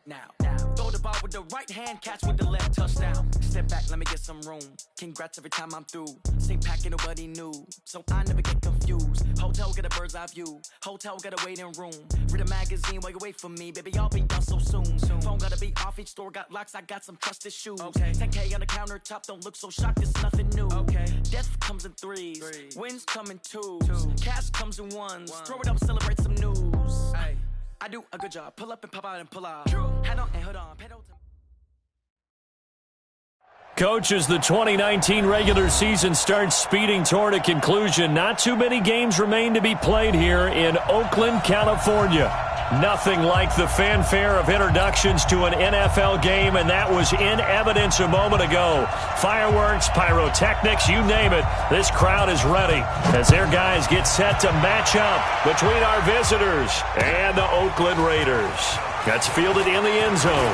now. Throw the ball with the right hand, catch with the left, touchdown. Step back, let me get some room. Congrats every time I'm through. Same pack and nobody knew, so I never get confused. Hotel get a bird's eye view. Hotel got a waiting room. Read a magazine while you wait for me, baby. I'll be done so soon. Phone gotta be off, each store got locks. I got some trusted shoes. 10K on the countertop, don't look so shocked. It's nothing new. Death comes in threes. Wins come in twos. Cash comes in ones. Throw it up, celebrate some news. I do a good job. Pull up and pop out and pull out. Head on and hood on. Pedal to... Coach, as the 2019 regular season starts speeding toward a conclusion, not too many games remain to be played here in Oakland, California. Nothing like the fanfare of introductions to an NFL game, and that was in evidence a moment ago. Fireworks, pyrotechnics, you name it. This crowd is ready as their guys get set to match up between our visitors and the Oakland Raiders. That's fielded in the end zone.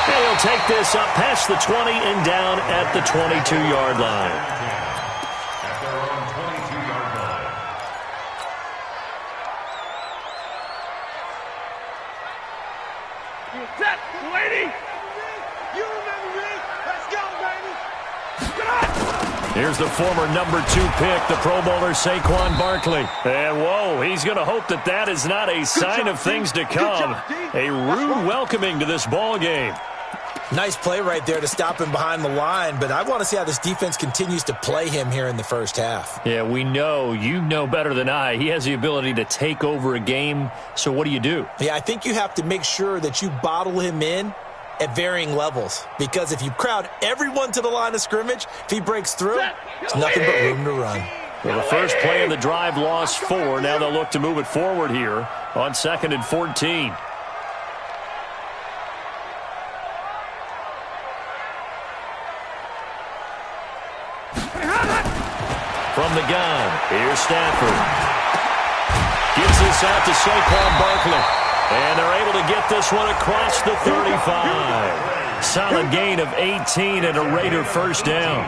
And he'll take this up past the 20 and down at the 22-yard line. Here's the former number 2 pick, the Pro Bowler Saquon Barkley. And, whoa, he's going to hope that that is not a sign of things to come. A rude welcoming to this ball game. Nice play right there to stop him behind the line, but I want to see how this defense continues to play him here in the first half. Yeah, we know. You know better than I. He has the ability to take over a game, so what do you do? Yeah, I think you have to make sure that you bottle him in at varying levels, because if you crowd everyone to the line of scrimmage, if he breaks through, it's nothing but room to run. Well, the first play of the drive lost 4. Now they'll look to move it forward here on 2nd and 14. From the gun, here's Stafford. Gives this out to Saquon Barkley. And they're able to get this one across the 35. Solid gain of 18 and a Raider first down.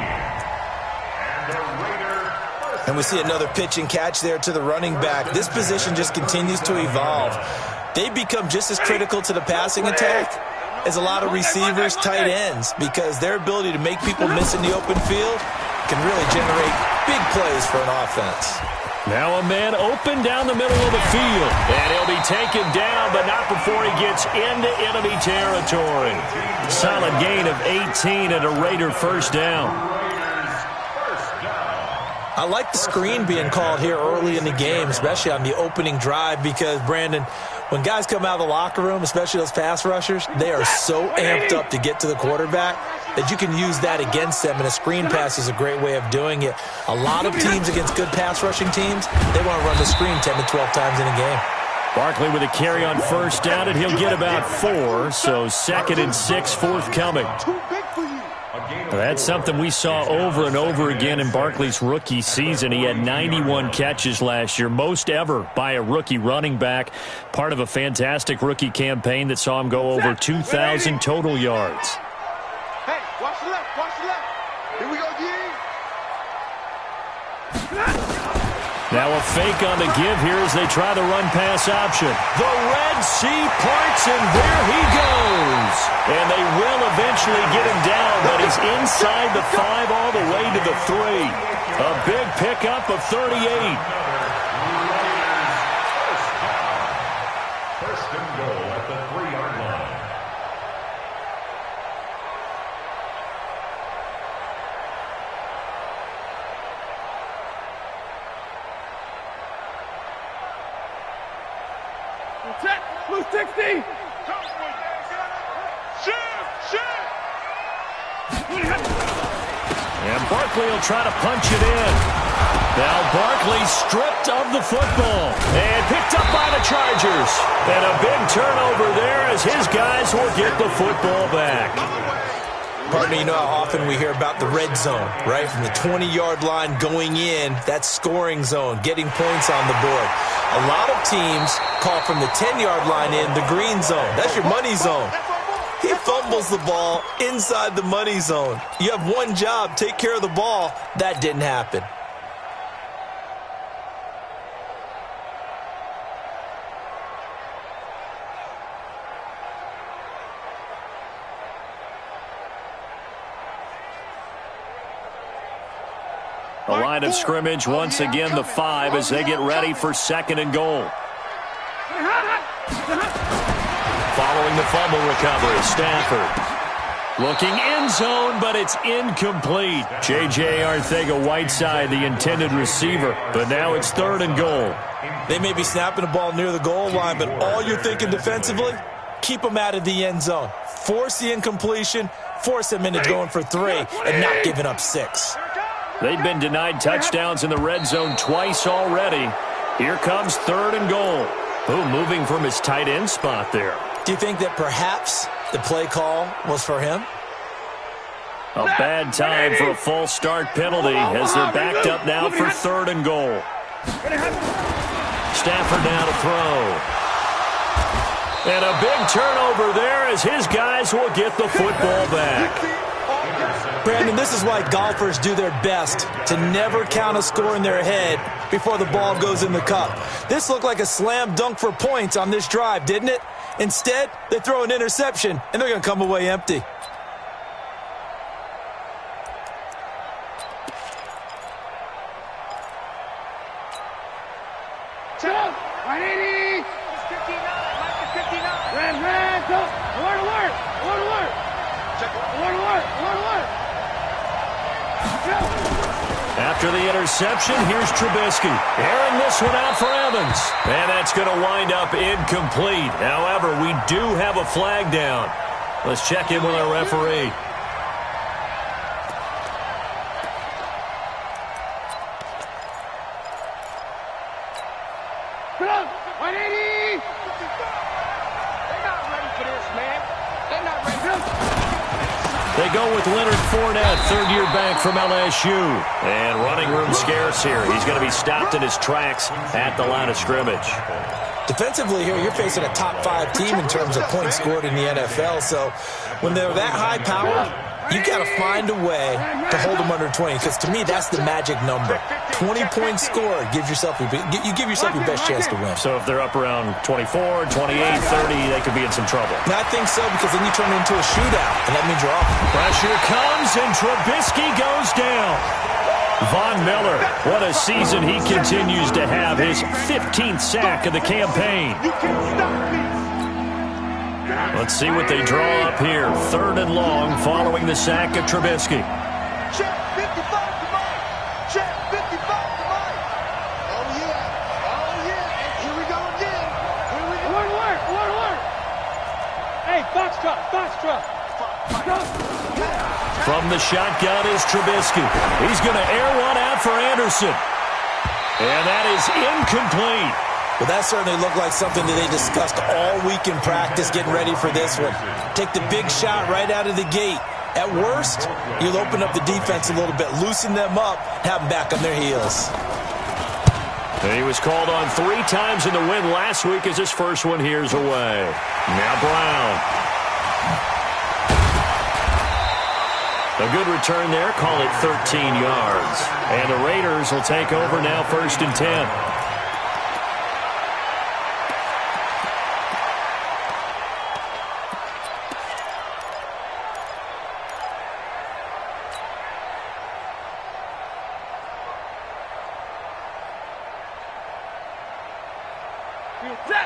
And we see another pitch and catch there to the running back. This position just continues to evolve. They become just as critical to the passing attack as a lot of receivers, tight ends, because their ability to make people miss in the open field can really generate big plays for an offense. Now a man open down the middle of the field. And he'll be taken down, but not before he gets into enemy territory. Solid gain of 18 and a Raider first down. I like the screen being called here early in the game, especially on the opening drive, because, Brandon, when guys come out of the locker room, especially those pass rushers, they are so amped up to get to the quarterback that you can use that against them, and a screen pass is a great way of doing it. A lot of teams against good pass rushing teams, they want to run the screen 10 to 12 times in a game. Barkley with a carry on first down, and he'll get about 4, so 2nd and 6 forthcoming. That's something we saw over and over again in Barkley's rookie season. He had 91 catches last year, most ever by a rookie running back, part of a fantastic rookie campaign that saw him go over 2,000 total yards. Hey, watch the left, watch the left. Here we go, G. Now a fake on the give here as they try the run-pass option. The Red Sea parts, and there he goes. And they will eventually get him down, but he's inside the 5 all the way to the 3. A big pickup of 38. First and goal at the 3-yard line. Blue 60. And Barkley will try to punch it in. Now Barkley stripped of the football and picked up by the Chargers. And a big turnover there as his guys will get the football back. Partner, you know how often we hear about the red zone, right? From the 20-yard line going in, that's scoring zone, getting points on the board. A lot of teams call from the 10-yard line in the green zone. That's your money zone. He fumbles the ball inside the money zone. You have one job, take care of the ball. That didn't happen. The line of scrimmage once again the 5 as they get ready for 2nd and goal. Following the fumble recovery, Stafford. Looking end zone, but it's incomplete. J.J. Arcega-Whiteside, the intended receiver, but now it's 3rd and goal. They may be snapping the ball near the goal line, but all you're thinking defensively, keep them out of the end zone. Force the incompletion, force them into going for 3, and not giving up 6. They've been denied touchdowns in the red zone twice already. Here comes 3rd and goal. Boom, moving from his tight end spot there. Do you think that perhaps the play call was for him? A bad time for a false start penalty as they're backed up now for 3rd and goal. Stafford now to throw. And a big turnover there as his guys will get the football back. Brandon, this is why golfers do their best to never count a score in their head before the ball goes in the cup. This looked like a slam dunk for points on this drive, didn't it? Instead, they throw an interception, and they're going to come away empty. After the interception, here's Trubisky. Airing this one out for Evans. And that's going to wind up incomplete. However, we do have a flag down. Let's check in with our referee. They go with Leonard Fournette, third-year back from LSU. And running room scarce here. He's going to be stopped in his tracks at the line of scrimmage. Defensively here, you're facing a top-5 team in terms of points scored in the NFL. So when they're that high power, you got to find a way to hold them under 20. Because to me, that's the magic number. 20 points scored gives yourself you give yourself your best chance to win. So if they're up around 24, 28, 30, they could be in some trouble. And I think so, because then you turn it into a shootout, and that means you're off. Pressure comes, and Trubisky goes down. Von Miller, what a season he continues to have. His 15th sack of the campaign. Let's see what they draw up here. 3rd and long following the sack of Trubisky. Check 55 to Mike. Check 55 to Mike. Oh, yeah. Oh, yeah. And here we go again. Here we go. Word. Hey, box truck. From the shotgun is Trubisky. He's going to air one out for Anderson. And that is incomplete. Well, that certainly looked like something that they discussed all week in practice getting ready for this one. Take the big shot right out of the gate. At worst, you'll open up the defense a little bit, loosen them up, have them back on their heels. And he was called on 3 times in the win last week as his first one here's away. Now Brown. A good return there, call it 13 yards. And the Raiders will take over now 1st and 10.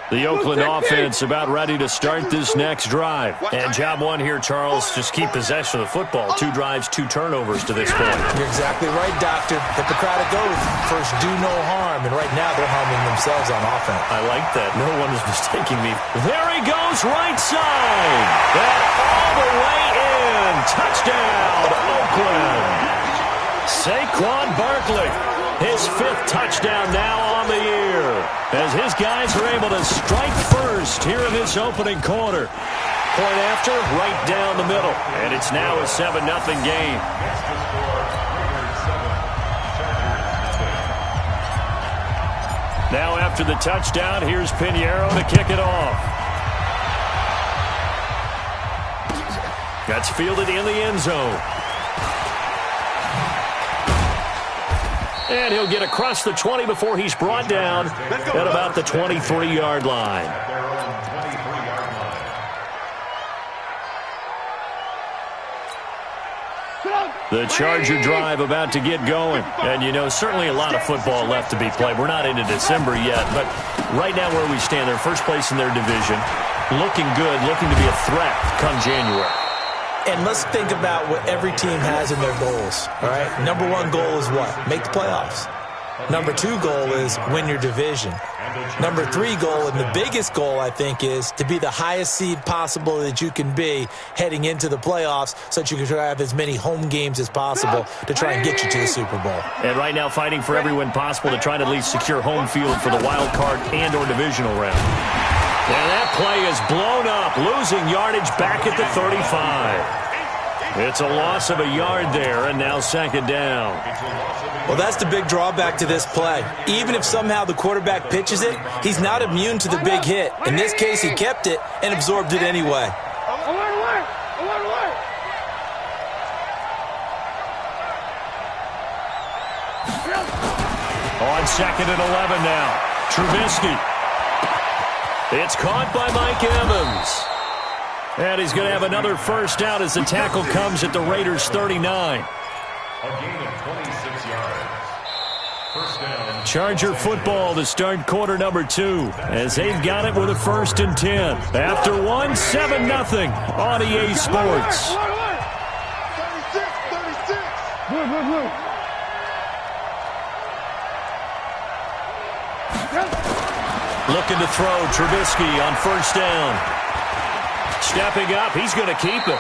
The Oakland offense about ready to start this next drive. And job one here, Charles, just keep possession of the football. 2 drives, 2 turnovers to this point. You're exactly right, Doctor. Hippocratic oath. First, do no harm. And right now, they're harming themselves on offense. I like that. No one is mistaking me. There he goes, right side. And all the way in. Touchdown, Oakland. Saquon Barkley. His 5th touchdown now on the year as his guys are able to strike first here in this opening quarter. Point after, right down the middle. And it's now a 7-0 game. Now after the touchdown, here's Pinheiro to kick it off. That's fielded in the end zone. And he'll get across the 20 before he's brought down at about the 23-yard line. The Charger drive about to get going. And, you know, certainly a lot of football left to be played. We're not into December yet, but right now where we stand, they're first place in their division. Looking good, looking to be a threat come January. And let's think about what every team has in their goals, all right? Number one goal is what? Make the playoffs. Number two goal is win your division. Number three goal, and the biggest goal, I think, is to be the highest seed possible that you can be heading into the playoffs so that you can have as many home games as possible to try and get you to the Super Bowl. And right now fighting for every win possible to try to at least secure home field for the wild card and or divisional round. And that play is blown up, losing yardage back at the 35. It's a loss of a yard there, and now second down. Well, that's the big drawback to this play. Even if somehow the quarterback pitches it, he's not immune to the big hit. In this case, he kept it and absorbed it anyway. On second and 11 now. Trubisky. It's caught by Mike Evans. And he's going to have another first down as the tackle comes at the Raiders' 39. A gain of 26 yards. First down. Charger football to start quarter number 2 as they've got it with a 1st and 10. After 1, 7-0 on EA Sports. 36. Blue. Looking to throw, Trubisky on first down. Stepping up, he's going to keep it.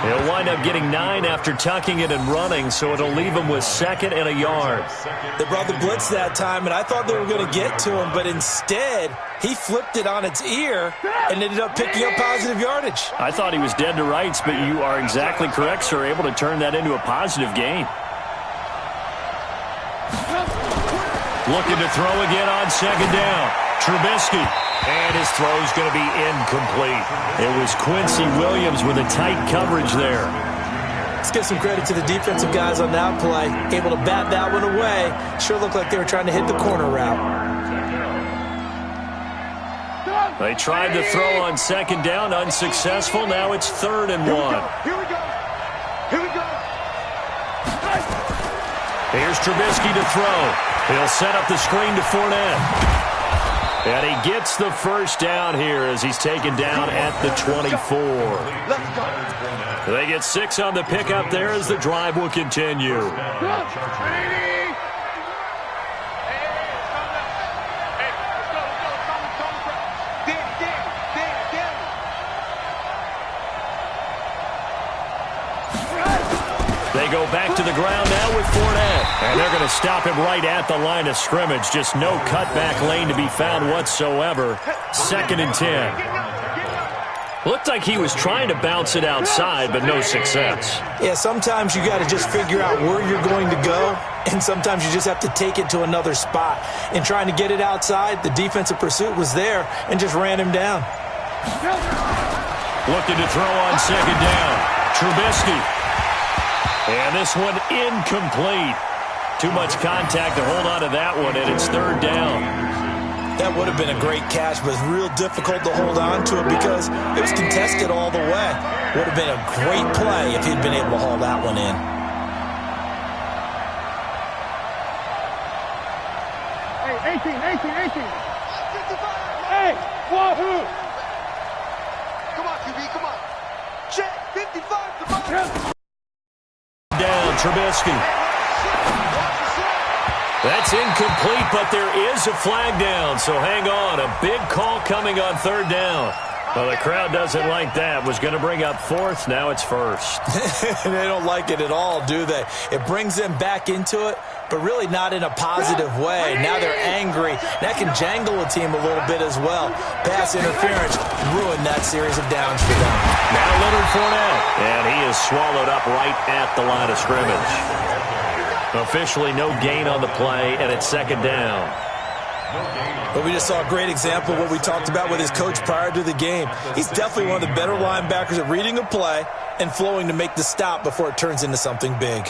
He'll wind up getting 9 after tucking it and running, so it'll leave him with 2nd and a yard. They brought the blitz that time, and I thought they were going to get to him, but instead, he flipped it on its ear and ended up picking up positive yardage. I thought he was dead to rights, but you are exactly correct, sir, able to turn that into a positive gain. Looking to throw again on second down. Trubisky. And his throw's going to be incomplete. It was Quincy Williams with a tight coverage there. Let's give some credit to the defensive guys on that play. Able to bat that one away. Sure looked like they were trying to hit the corner route. They tried to throw on second down, unsuccessful. Now it's 3rd and 1. Here we go. Here's Trubisky to throw. He'll set up the screen to Fournette. And he gets the first down here as he's taken down at the 24. They get 6 on the pickup there as the drive will continue. They go back to the ground now with Fournette. And they're going to stop him right at the line of scrimmage. Just no cutback lane to be found whatsoever. 2nd and 10. Looked like he was trying to bounce it outside, but no success. Yeah, sometimes you got to just figure out where you're going to go, and sometimes you just have to take it to another spot. In trying to get it outside, the defensive pursuit was there and just ran him down. Looking to throw on second down. Trubisky. And this one incomplete. Too much contact to hold on to that one, and it's 3rd down. That would have been a great catch, but it's real difficult to hold on to it because it was contested all the way. Would have been a great play if he'd been able to haul that one in. Hey, 18. Hey, wahoo! Come on, QB, come on. Check, 55, come on. Down, Trubisky. That's incomplete, but there is a flag down, so hang on. A big call coming on 3rd down. Well, the crowd doesn't like that. Was going to bring up 4th. Now it's 1st. They don't like it at all, do they? It brings them back into it, but really not in a positive way. Now they're angry. That can jangle a team a little bit as well. Pass interference ruined that series of downs for them. Now Leonard Fournette, and he is swallowed up right at the line of scrimmage. Officially no gain on the play, and it's 2nd down. But we just saw a great example of what we talked about with his coach prior to the game. He's definitely one of the better linebackers at reading a play and flowing to make the stop before it turns into something big.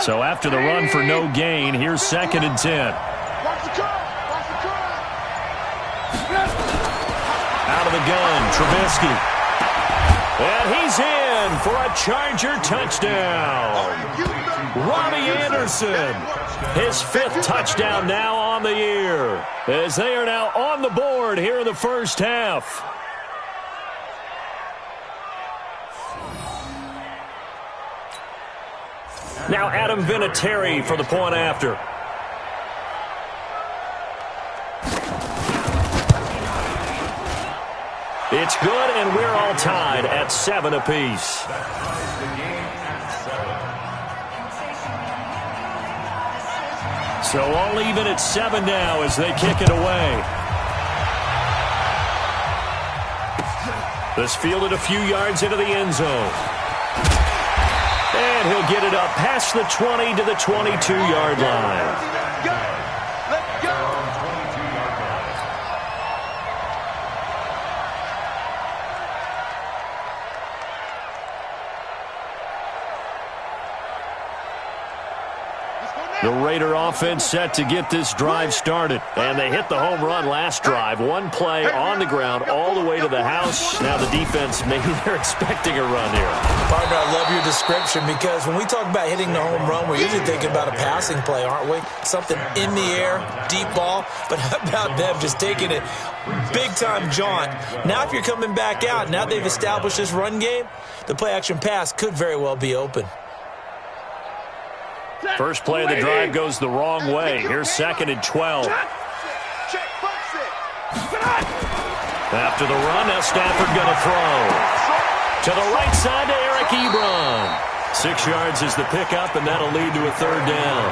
So after the run for no gain, here's 2nd and 10. Out of the gun, Trubisky. And he's in for a Charger touchdown. Robbie Anderson, his 5th touchdown now on the year, as they are now on the board here in the first half. Now Adam Vinatieri for the point after. It's good, and we're all tied at 7 apiece. So all even at 7 now as they kick it away. This fielded a few yards into the end zone. And he'll get it up past the 20 to the 22-yard line. Let's go! The Raider offense set to get this drive started. And they hit the home run last drive. One play on the ground all the way to the house. Now the defense, maybe they're expecting a run here. Partner, I love your description because when we talk about hitting the home run, we're usually thinking about a passing play, aren't we? Something in the air, deep ball. But how about them just taking it big-time jaunt? Now if you're coming back out, now they've established this run game, the play-action pass could very well be open. First play of the drive goes the wrong way. Here's 2nd and 12. After the run, now Stafford going to throw. To the right side to Eric Ebron. 6 yards is the pickup, and that'll lead to a 3rd down.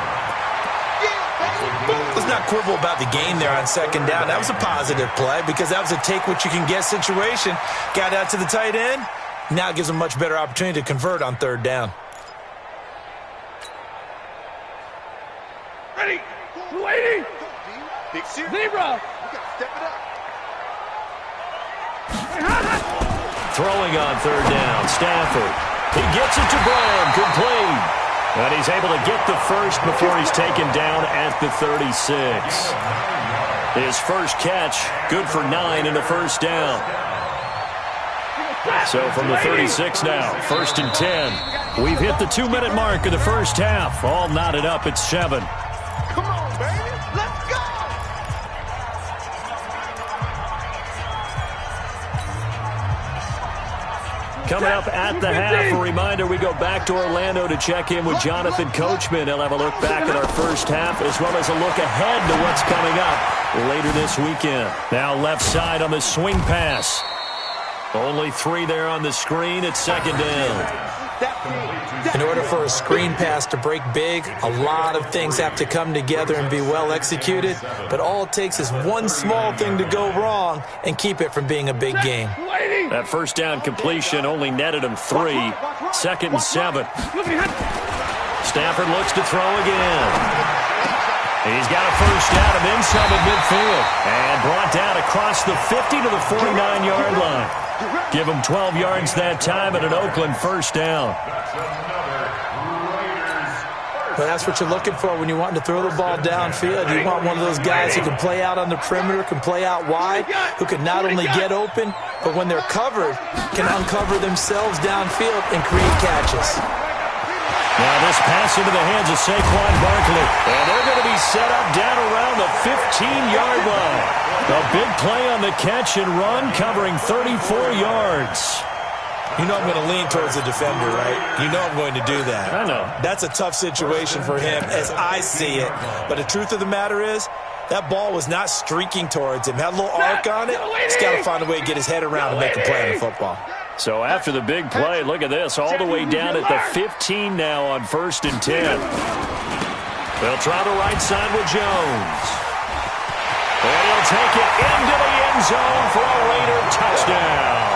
Let's not quibble about the gain there on 2nd down. That was a positive play because that was a take-what-you-can-get situation. Got out to the tight end. Now it gives them a much better opportunity to convert on 3rd down. Ready, lady, zebra. Throwing on 3rd down, Stafford. He gets it to Brown, complete. And he's able to get the first before he's taken down at the 36. His first catch, good for 9 and a 1st down. So from the 36 now, 1st and 10. We've hit the 2-minute mark of the first half. All knotted up at 7. Come on, baby. Let's go. Coming up at the half, a reminder, we go back to Orlando to check in with Jonathan Coachman. He'll have a look back at our first half as well as a look ahead to what's coming up later this weekend. Now left side on the swing pass. Only 3 there on the screen at 2nd down. In order for a screen pass to break big, a lot of things have to come together and be well executed. But all it takes is one small thing to go wrong and keep it from being a big game. That 1st down completion only netted him 3. 2nd and 7. Stafford looks to throw again. He's got a first down and then some at midfield. And brought down across the 50 to the 49-yard line. Give him 12 yards that time and an Oakland 1st down. Well, that's what you're looking for when you're wanting to throw the ball downfield. You want one of those guys who can play out on the perimeter, can play out wide, who can not only get open, but when they're covered, can uncover themselves downfield and create catches. Now this pass into the hands of Saquon Barkley. And they're going to be set up down around the 15-yard line. A big play on the catch and run, covering 34 yards. You know I'm going to lean towards the defender, right? You know I'm going to do that. I know. That's a tough situation for him as I see it. But the truth of the matter is, that ball was not streaking towards him. Had a little arc on it. He's got to find a way to get his head around and make a play on the football. So after the big play, look at this, all the way down at the 15 now on 1st and 10. They'll try the right side with Jones. And he'll take it into the end zone for a Raider touchdown.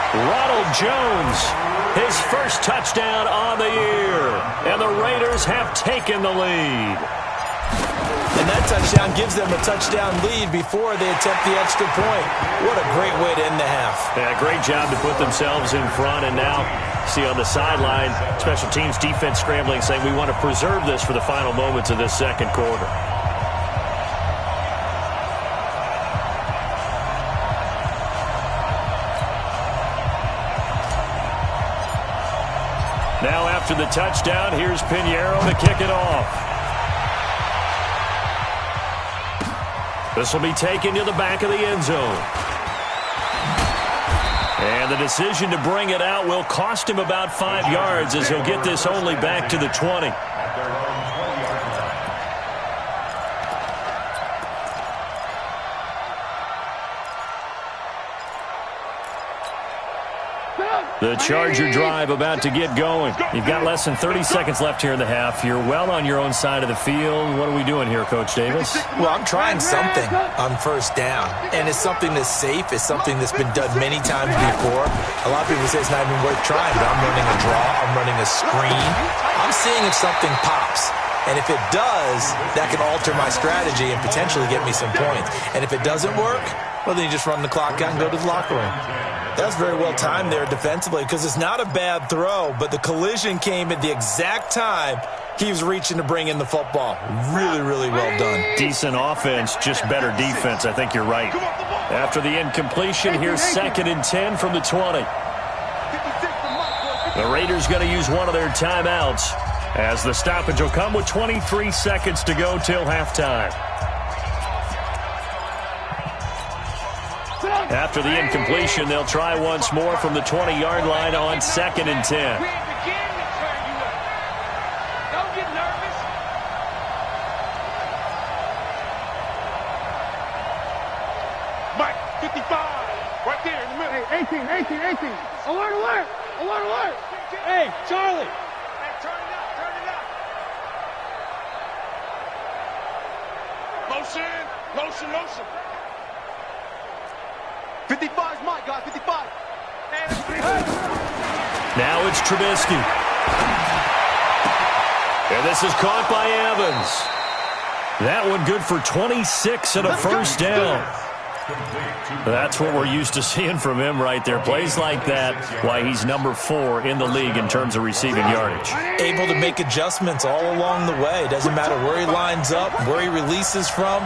Ronald Jones, his first touchdown on the year. And the Raiders have taken the lead. And that touchdown gives them a touchdown lead before they attempt the extra point. What a great way to end the half. Yeah, great job to put themselves in front. And now, see on the sideline, special teams defense scrambling, saying we want to preserve this for the final moments of this second quarter. Now after the touchdown, here's Pinheiro to kick it off. This will be taken to the back of the end zone. And the decision to bring it out will cost him about 5 yards as he'll get this only back to the 20. The Charger drive about to get going. You've got less than 30 seconds left here in the half. You're well on your own side of the field. What are we doing here, Coach Davis? Well, I'm trying something on first down, and it's something that's safe. It's something that's been done many times before. A lot of people say it's not even worth trying, but I'm running a draw. I'm running a screen. I'm seeing if something pops. And if it does, that can alter my strategy and potentially get me some points. And if it doesn't work, well, then you just run the clock out and go to the locker room. That's very well timed there defensively because it's not a bad throw, but the collision came at the exact time he was reaching to bring in the football. Really, really well done. Decent offense, just better defense. I think you're right. After the incompletion, here's 2nd and 10 from the 20. The Raiders going to use one of their timeouts as the stoppage will come with 23 seconds to go till halftime. After the incompletion, they'll try once more from the 20-yard line on 2nd and 10. Don't get nervous. Mike, 55, right there in the middle. Hey, 18. Alert. Hey, Charlie. Hey, turn it up. Motion. 55's Mike, guys, 55. Now it's Trubisky. And this is caught by Evans. That one good for 26 and a first down. That's what we're used to seeing from him right there. Plays like that, why he's number 4 in the league in terms of receiving yardage. Able to make adjustments all along the way. Doesn't matter where he lines up, where he releases from.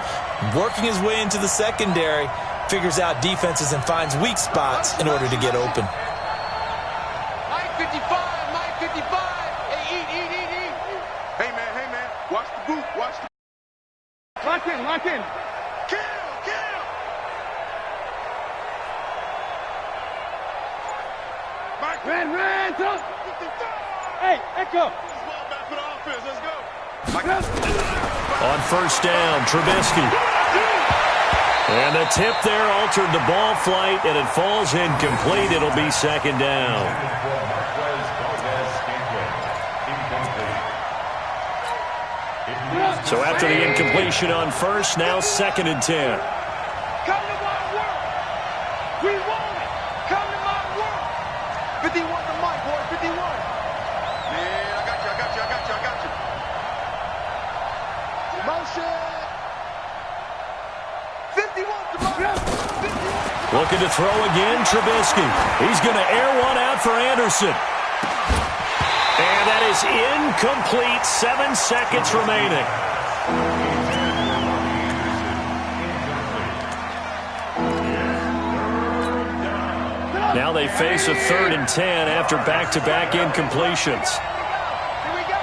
Working his way into the secondary. Figures out defenses and finds weak spots in order to get open. Mike 55. Hey, eat. Hey, man. Watch the boot. Lock in. Kill. Mike, Ran, up. Hey, Echo. back for the offense. Let's go. On first down, Trubisky. And the tip there altered the ball flight, and it falls incomplete. It'll be 2nd down. So after the incompletion on first, now 2nd and 10. Come to my work. We want it. Come to my work. 51 to Mike, boy, 51. Yeah, I got you. Motion. 51 to Mike. 51. Looking to throw again, Trubisky. He's going to air one out for Anderson. And that is incomplete. 7 seconds remaining. Now they face a 3rd and 10 after back-to-back incompletions. Here we go.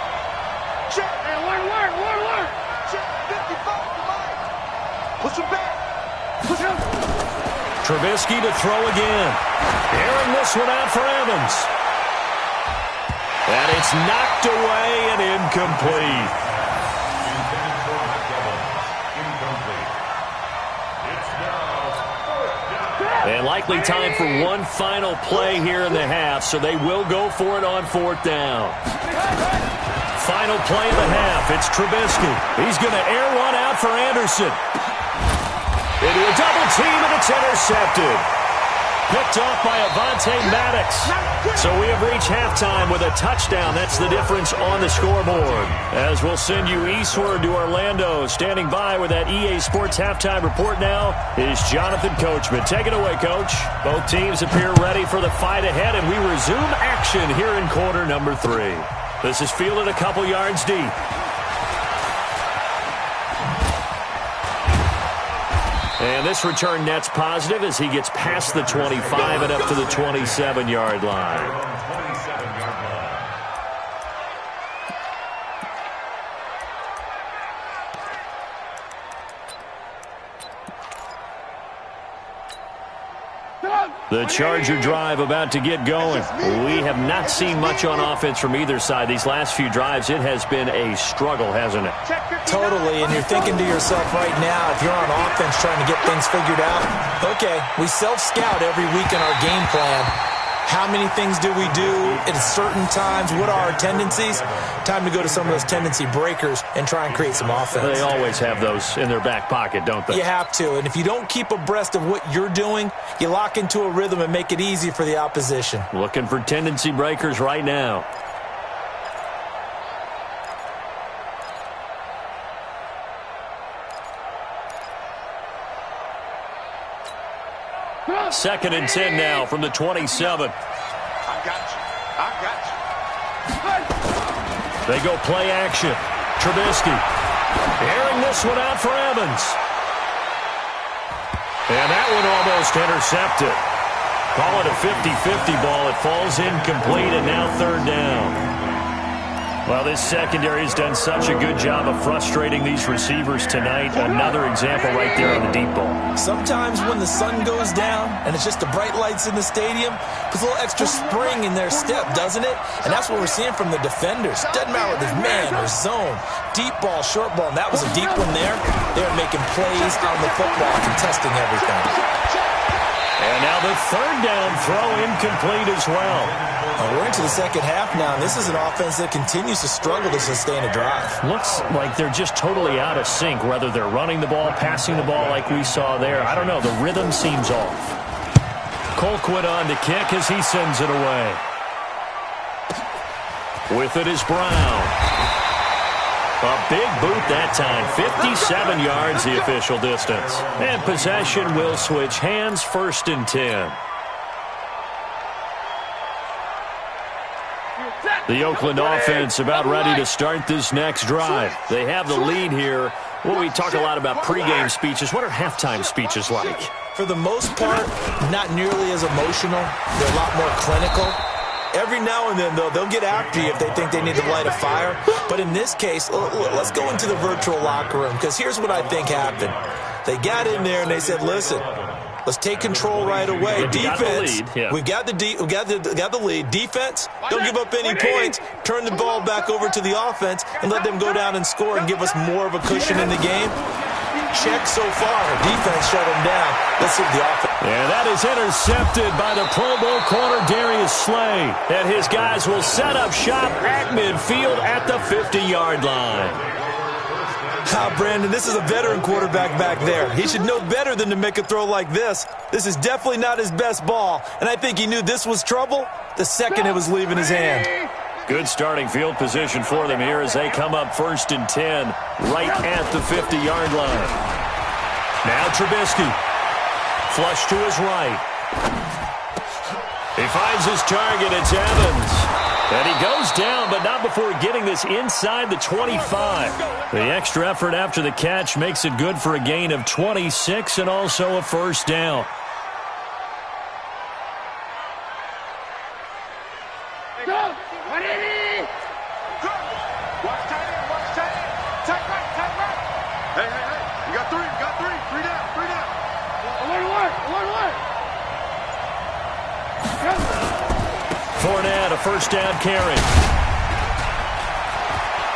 Check. Hey, alert. Check. 55 to Mike. Push him back. Trubisky to throw again. Airing this one out for Evans. And it's knocked away and incomplete. And likely time for one final play here in the half, so they will go for it on 4th down. Final play of the half. It's Trubisky. He's going to air one out for Anderson. Into a double team, and it's intercepted. picked off by Avonte Maddox. So we have reached halftime with a touchdown. That's the difference on the scoreboard. As we'll send you eastward to Orlando. Standing by with that EA Sports halftime report now is Jonathan Coachman. Take it away, Coach. Both teams appear ready for the fight ahead, and we resume action here in quarter number 3. This is fielded a couple yards deep. And this return net's positive as he gets past the 25 and up to the 27-yard line. The Charger drive about to get going. We have not seen much on offense from either side. These last few drives, it has been a struggle, hasn't it? Totally, and you're thinking to yourself right now, if you're on offense trying to get things figured out, okay, we self-scout every week in our game plan. How many things do we do at certain times? What are our tendencies? Time to go to some of those tendency breakers and try and create some offense. They always have those in their back pocket, don't they? You have to, and if you don't keep abreast of what you're doing, you lock into a rhythm and make it easy for the opposition. Looking for tendency breakers right now. Second and 10 now from the 27. I got you. They go play action. Trubisky airing this one out for Evans. And that one almost intercepted. Call it a 50-50 ball. It falls incomplete, and now third down. Well, this secondary has done such a good job of frustrating these receivers tonight. Another example right there on the deep ball. Sometimes when the sun goes down and it's just the bright lights in the stadium, puts a little extra spring in their step, doesn't it? And that's what we're seeing from the defenders. Doesn't matter whether it's man or zone, deep ball, short ball, and that was a deep one there. They're making plays on the football, contesting everything. And now the third down throw incomplete as well. We're into the second half now, and this is an offense that continues to struggle to sustain a drive. Looks like they're just totally out of sync, whether they're running the ball, passing the ball like we saw there. I don't know. The rhythm seems off. Colquitt on to kick as he sends it away. With it is Brown. A big boot that time. 57 yards the official distance. And possession will switch hands, 1st and 10. The Oakland offense about ready to start this next drive. They have the lead here. Well, we talk a lot about pregame speeches. What are halftime speeches like? For the most part, not nearly as emotional. They're a lot more clinical. Every now and then, though, they'll get after you if they think they need to light a fire. But in this case, let's go into the virtual locker room, because here's what I think happened. They got in there and they said, listen, let's take control right away. Defense, we've got the lead. Defense, don't give up any points. Turn the ball back over to the offense and let them go down and score and give us more of a cushion in the game. Check so far. Defense shut them down. Let's see the offense. And that is intercepted by the Pro Bowl corner Darius Slay. And his guys will set up shop at midfield at the 50-yard line. Brandon, this is a veteran quarterback back there. He should know better than to make a throw like this. This is definitely not his best ball, and I think he knew this was trouble the second it was leaving his hand. Good starting field position for them here as they come up 1st and 10 right at the 50-yard line. Now Trubisky. Flush to his right. He finds his target. It's Evans. And he goes down, but not before getting this inside the 25. The extra effort after the catch makes it good for a gain of 26 and also a 1st down. Fournette, a 1st down carry.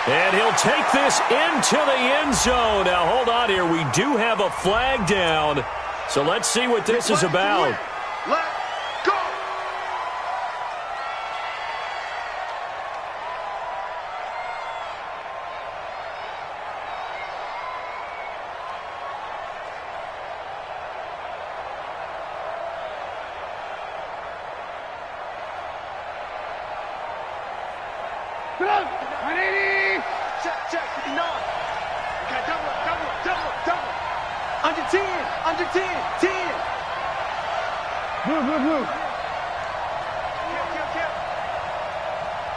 And he'll take this into the end zone. Now, hold on here. We do have a flag down. So let's see what this is about. Let's go! 180. Check, 59. Okay, double. Under 10, 10. Move.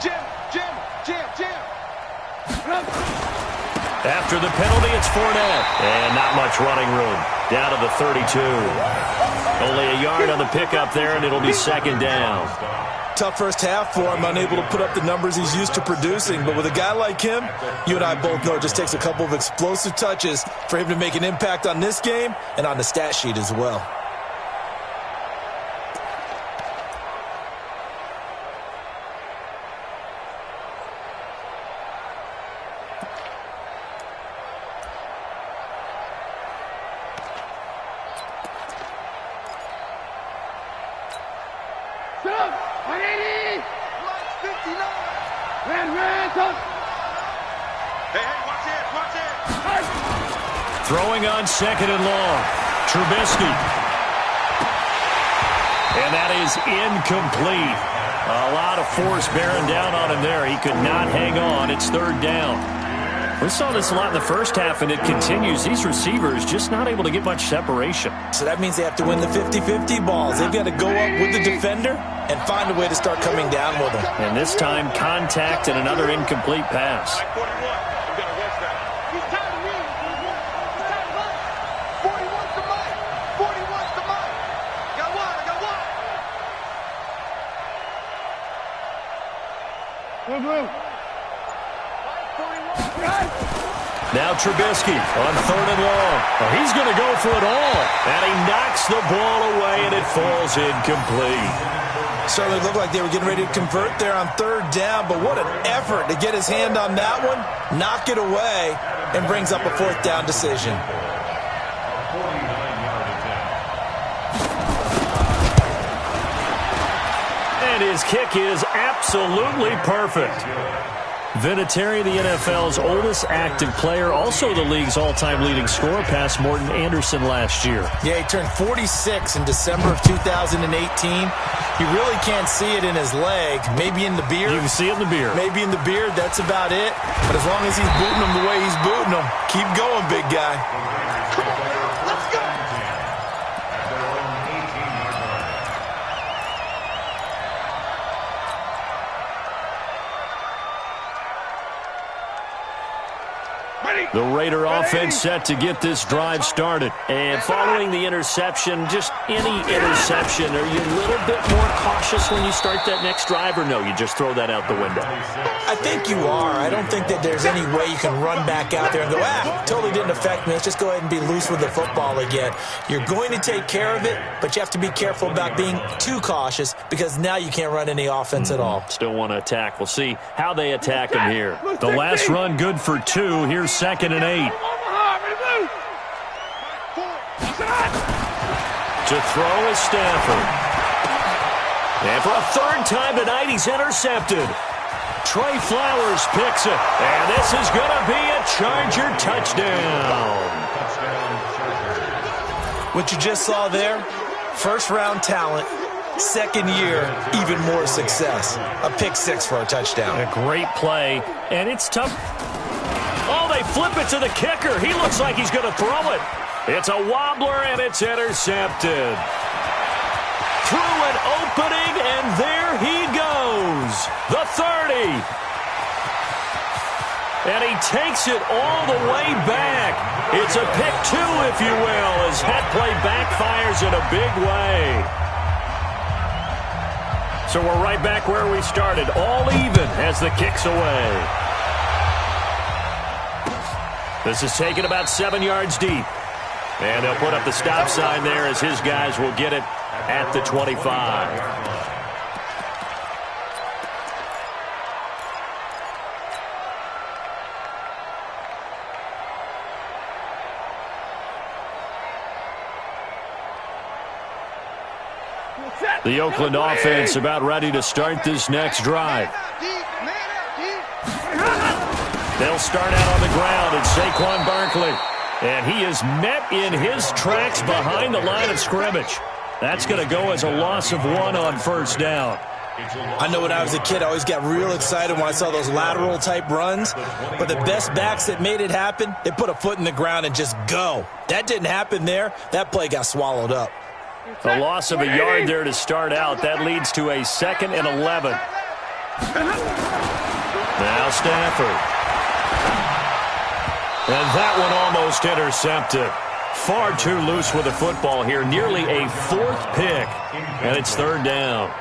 Jim. After the penalty, it's Fournette. And not much running room. Down to the 32. Only a yard on the pickup there, and it'll be second down. Tough first half for him, unable to put up the numbers he's used to producing. But with a guy like him, you and I both know it just takes a couple of explosive touches for him to make an impact on this game and on the stat sheet as well. Stop. 180. 59. Ran, touch. Hey, watch it. Throwing on second and long. Trubisky. And that is incomplete. A lot of force bearing down on him there. He could not hang on. It's third down. We saw this a lot in the first half, and it continues. These receivers just not able to get much separation. So that means they have to win the 50-50 balls. They've got to go up with the defender and find a way to start coming down with him. And this time, contact and another incomplete pass. 41. You gotta watch that. He's tired of me. He's tired of us. 41's the mic. 41's the mic. Got one. Move. Now Trubisky on third and long. Oh, he's going to go for it all. And he knocks the ball away, and it falls incomplete. Certainly looked like they were getting ready to convert there on third down, but what an effort to get his hand on that one, knock it away, and brings up a fourth down decision. And his kick is absolutely perfect. Vinatieri, the NFL's oldest active player, also the league's all-time leading scorer, past Morton Anderson last year. Yeah, he turned 46 in December of 2018. You really can't see it in his leg. Maybe in the beard. You can see it in the beard. Maybe in the beard. That's about it. But as long as he's booting him the way he's booting him, keep going, big guy. Let's go. The Raider offense set to get this drive started. And following the interception, just any interception, are you a little bit more cautious when you start that next drive, or no, you just throw that out the window? I think you are. I don't think that there's any way you can run back out there and go, totally didn't affect me. Let's just go ahead and be loose with the football again. You're going to take care of it, but you have to be careful about being too cautious because now you can't run any offense at all. Still want to attack. We'll see how they attack him here. The last run good for 2. Here's second and 8. To throw is Stafford. And for a third time tonight, he's intercepted. Trey Flowers picks it. And this is going to be a Charger touchdown. What you just saw there, first-round talent, second year, even more success. A pick 6 for a touchdown. A great play, and it's tough. Oh, they flip it to the kicker. He looks like he's going to throw it. It's a wobbler, and it's intercepted. Through an opening, and there he goes. The 30. And he takes it all the way back. It's a pick 2, if you will, as that play backfires in a big way. So we're right back where we started, all even as the kick's away. This is taken about 7 yards deep. And they'll put up the stop sign there as his guys will get it at the 25. The Oakland offense about ready to start this next drive. They'll start out on the ground, and Saquon Barkley. And he is met in his tracks behind the line of scrimmage. That's going to go as a loss of 1 on first down. I know when I was a kid, I always got real excited when I saw those lateral type runs. But the best backs that made it happen, they put a foot in the ground and just go. That didn't happen there. That play got swallowed up. A loss of a yard there to start out. That leads to a 2nd and 11. Now Stafford. And that one almost intercepted. Far too loose with the football here. Nearly a 4th pick. And it's 3rd down.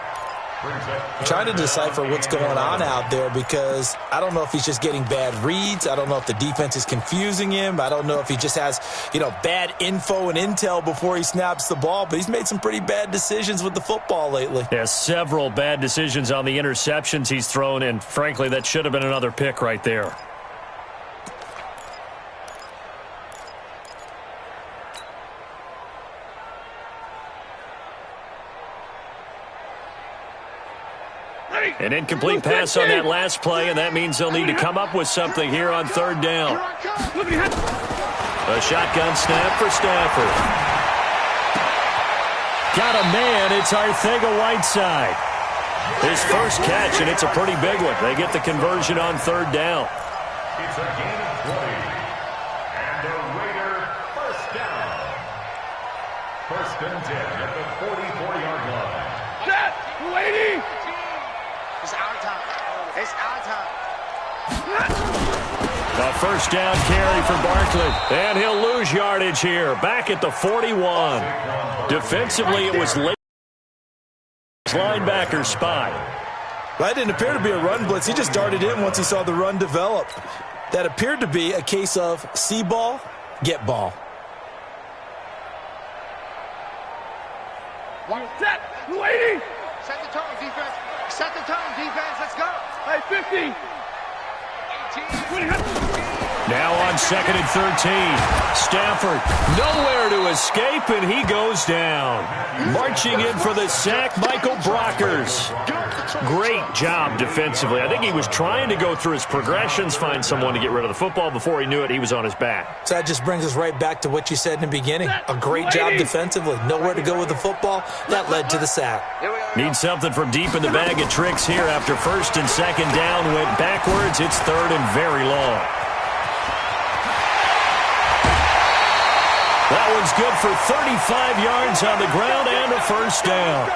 Trying to decipher what's going on out there because I don't know if he's just getting bad reads. I don't know if the defense is confusing him. I don't know if he just has, bad info and intel before he snaps the ball. But he's made some pretty bad decisions with the football lately. Yeah, several bad decisions on the interceptions he's thrown, and frankly, that should have been another pick right there. An incomplete pass on that last play, and that means they'll need to come up with something here on 3rd down. A shotgun snap for Stafford. Got a man. It's Arcega-Whiteside. His first catch, and it's a pretty big one. They get the conversion on 3rd down. It's a gain of 20. And the Raider first down. 1st and 10 at the 44-yard line. Set, 280. It's our time. It's our time. A 1st down carry for Barkley. And he'll lose yardage here. Back at the 41. Defensively, it was late. Linebacker spot. That didn't appear to be a run blitz. He just darted in once he saw the run develop. That appeared to be a case of see ball, get ball. Set, 280. Set the tone, defense. Set the tone, defense. Let's go. Hey, 50. 18. Now on 2nd and 13. Stafford nowhere to escape, and he goes down. Marching in for the sack, Michael Brockers. Great job defensively. I think he was trying to go through his progressions, find someone to get rid of the football. Before he knew it, he was on his back. So that just brings us right back to what you said in the beginning. A great job defensively. Nowhere to go with the football. That led to the sack. Need something from deep in the bag of tricks here after 1st and 2nd down. Went backwards. It's 3rd and very long. That one's good for 35 yards on the ground and a 1st down.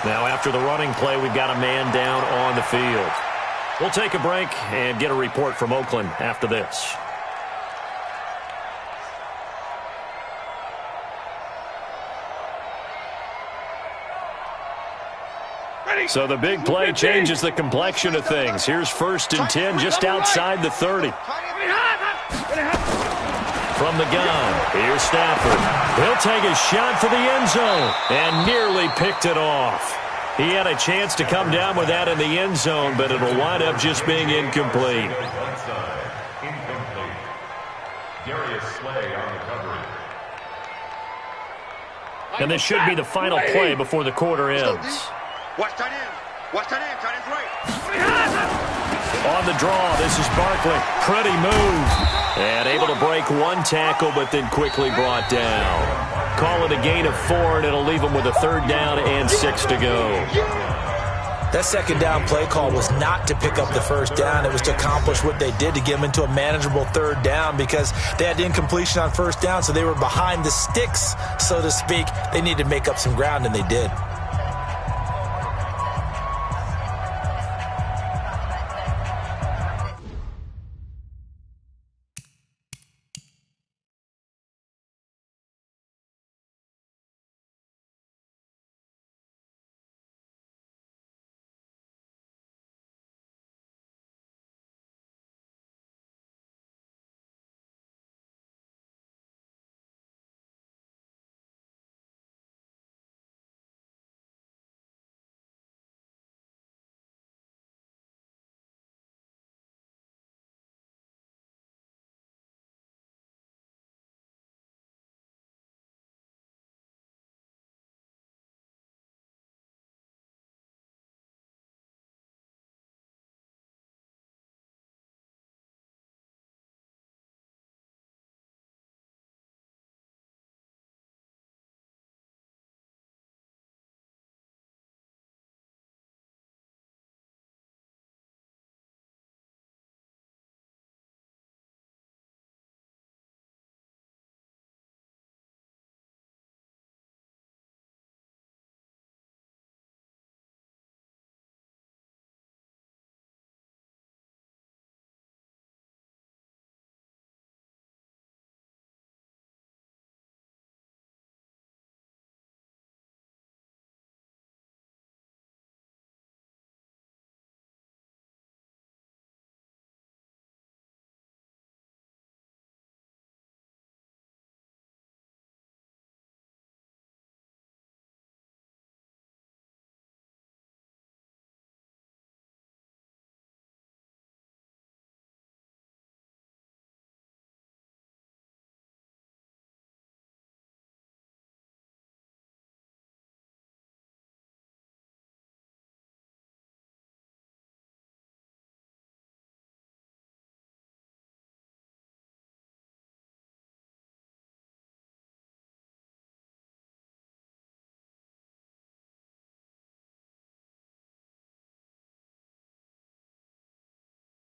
Now after the running play, we've got a man down on the field. We'll take a break and get a report from Oakland after this. So the big play changes the complexion of things. Here's 1st and 10 just outside the 30. From the gun, here's Stafford. He'll take a shot for the end zone and nearly picked it off. He had a chance to come down with that in the end zone, but it'll wind up just being incomplete. Incomplete. Darius Slay on the coverage. And this should be the final play before the quarter ends. Watch tight end. Watch tight end. Tight end's right. On the draw, this is Barkley. Pretty move. And able to break one tackle, but then quickly brought down. Call it a gain of 4, and it'll leave him with a 3rd down and 6 to go. That 2nd down play call was not to pick up the 1st down. It was to accomplish what they did to get them into a manageable 3rd down because they had incompletion on 1st down, so they were behind the sticks, so to speak. They needed to make up some ground, and they did.